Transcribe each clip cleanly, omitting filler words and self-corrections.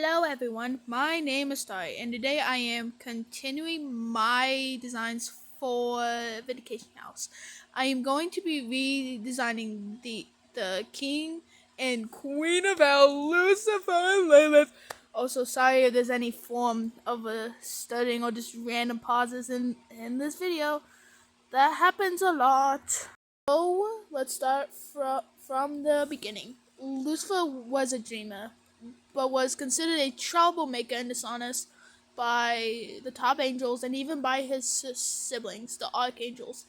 Hello everyone, my name is Tari, and today I am continuing my designs for Vindication House. I am going to be redesigning the King and Queen of Hell, Lucifer and Lillith. Also, sorry if there's any form of a stuttering or just random pauses in this video. That happens a lot. So, let's start from the beginning. Lucifer was a dreamer, but was considered a troublemaker and dishonest by the top angels and even by his siblings, the archangels.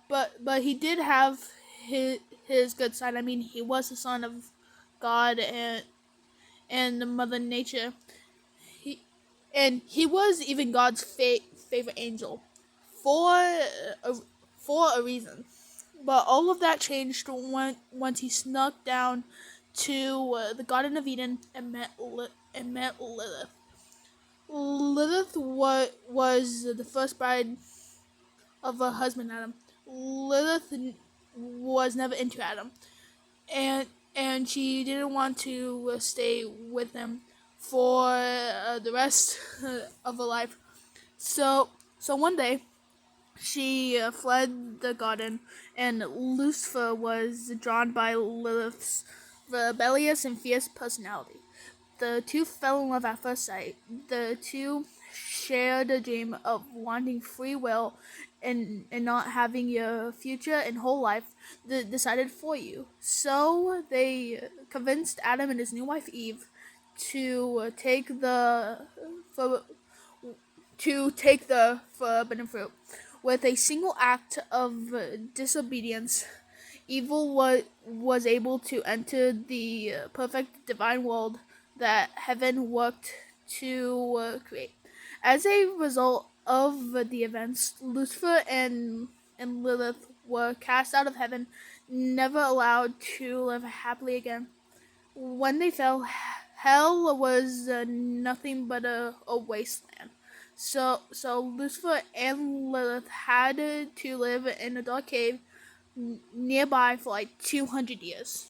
But he did have his good side. I mean, he was the son of God and Mother Nature. He was even God's favorite angel for a, for a reason. But all of that changed once he snuck down to the Garden of Eden and met Lilith. Lilith was the first bride of her husband Adam. Lilith was never into Adam, and and she didn't want to stay with him for the rest of her life. So one day she fled the garden, and Lucifer was drawn by Lilith's rebellious and fierce personality. The two fell in love at first sight. The two shared a dream of wanting free will and not having your future and whole life decided for you. So they convinced Adam and his new wife Eve to take for, the forbidden fruit. With a single act of disobedience, evil was able to enter the perfect divine world that heaven worked to create. As a result of the events, Lucifer and Lilith were cast out of heaven, never allowed to live happily again. When they fell, hell was nothing but a wasteland. So Lucifer and Lilith had to live in a dark cave nearby for like 200 years.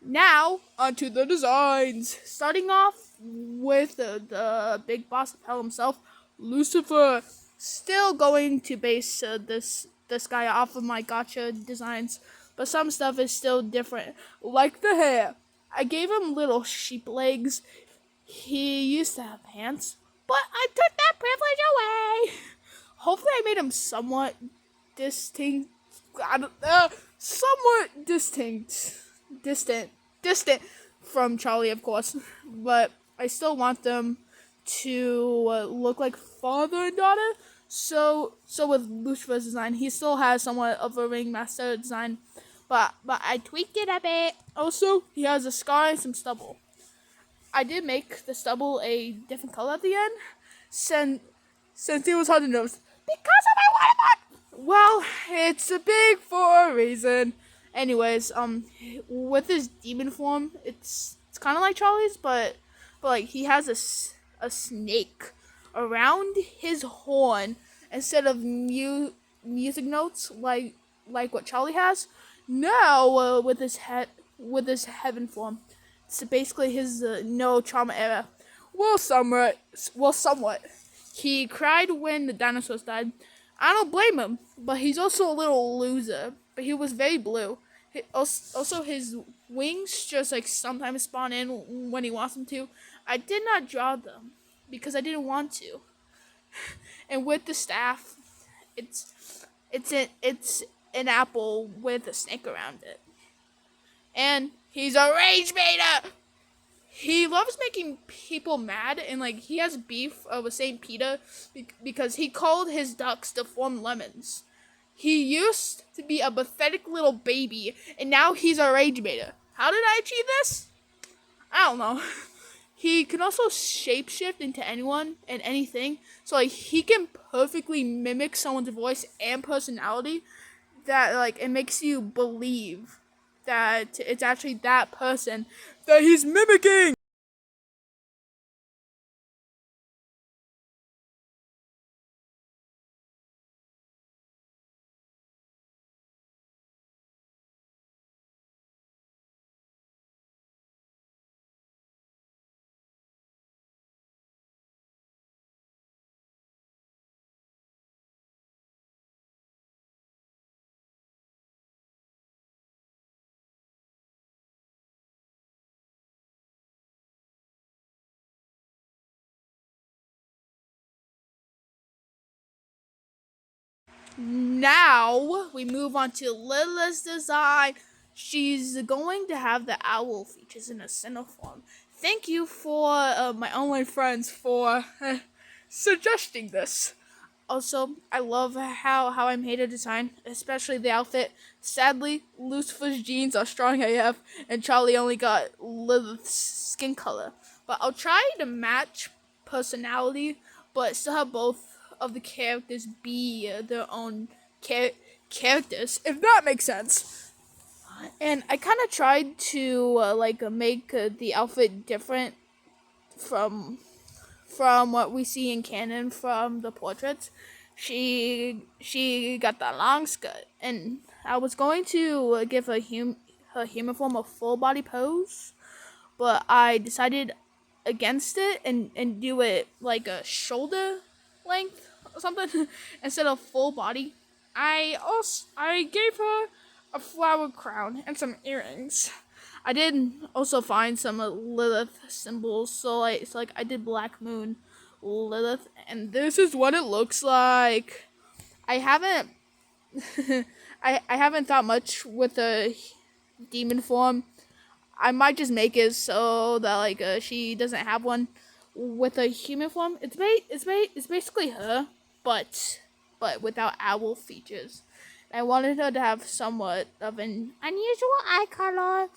Now, onto the designs. Starting off with the big boss of hell himself, Lucifer. Still going to base this guy off of my gotcha designs, but some stuff is still different. Like the hair. I gave him little sheep legs. He used to have hands, but I took that privilege away. Hopefully I made him somewhat distinct. Somewhat distant, distant from Charlie, of course. But I still want them to look like father and daughter. So with Lucifer's design, he still has somewhat of a ringmaster design, but I tweaked it a bit. Also, he has a scar and some stubble. I did make the stubble a different color at the end, since it was hard to notice because of my watermark. Well, it's a big for a reason. Anyways, with his demon form, it's kind of like Charlie's, but like he has a snake around his horn instead of music notes like what Charlie has. Now with his heaven form, it's basically his no trauma era. Somewhat. He cried when the dinosaurs died. I don't blame him, but he's also a little loser. But he was very blue. Also, his wings just like sometimes spawn in when he wants them to. I did not draw them because I didn't want to. And with the staff, it's an apple with a snake around it. And he's a rage baiter. He loves making people mad, and like he has beef with Saint Peter because he called his ducks deformed lemons. He used to be a pathetic little baby, and now he's a rage baiter. How did I achieve this? I don't know. He can also shapeshift into anyone and anything, so like he can perfectly mimic someone's voice and personality. That like it makes you believe that it's actually that person that he's mimicking. Now we move on to Lilith's design. She's going to have the owl features in a center form. Thank you for my online friends for suggesting this. Also, I love how I made a design, especially the outfit. Sadly, Lucifer's jeans are strong AF, and Charlie only got Lilith's skin color. But I'll try to match personality, but still have both of the characters be their own characters, if that makes sense. And I kind of tried to make the outfit different from what we see in canon from the portraits. She got the long skirt, and I was going to give her human form a full body pose, but I decided against it and do it like a shoulder length or something instead of full body. I gave her a flower crown and some earrings. I did also find some Lilith symbols, so I did Black Moon Lilith, and this is what it looks like. I haven't I haven't thought much with a demon form. I might just make it so that she doesn't have one with a human form. It's basically her, but without owl features. I wanted her to have somewhat of an unusual eye color.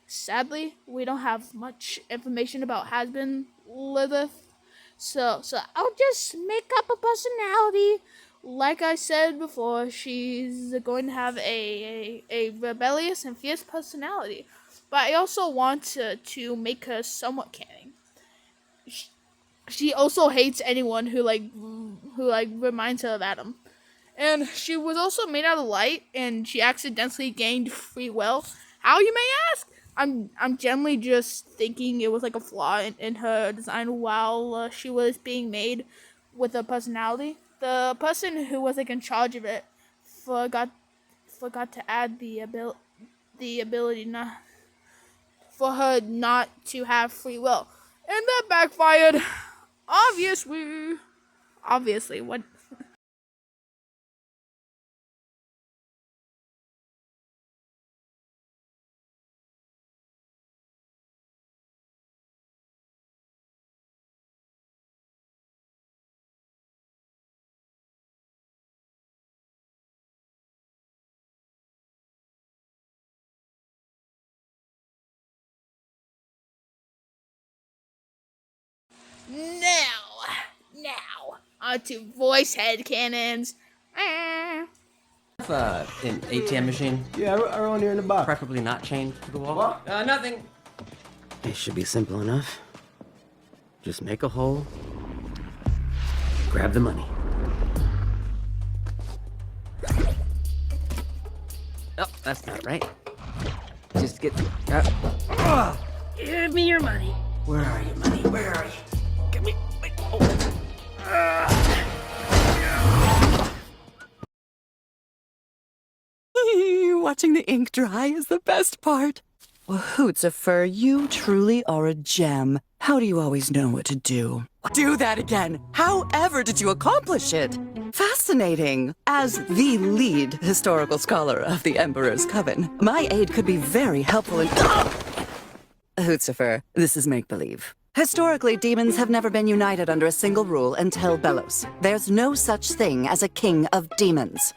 Sadly, we don't have much information about Hasbin Lilith, so I'll just make up a personality. Like I said before, she's going to have a rebellious and fierce personality, but I also want to make her somewhat caring. She also hates anyone who reminds her of Adam. And she was also made out of light, and she accidentally gained free will. How, you may ask? I'm generally just thinking it was like a flaw in her design while she was being made with a personality. The person who was in charge of it forgot to add the ability not for her not to have free will, and that backfired. Obviously, what? Now, onto voice head cannons. An ATM machine? Yeah, around here in the box. Preferably not chained to the wall? What? Nothing. It should be simple enough. Just make a hole, grab the money. Oh, that's not right. Just get... Give me your money. Where are you, money? Where are you? Give me... Wait. Watching the ink dry is the best part. Lucifer, you truly are a gem. How do you always know what to do? Do that again! However did you accomplish it? Fascinating! As the lead historical scholar of the Emperor's Coven, my aid could be very helpful in... Lucifer, this is make-believe. Historically, demons have never been united under a single rule until Belos. There's no such thing as a king of demons.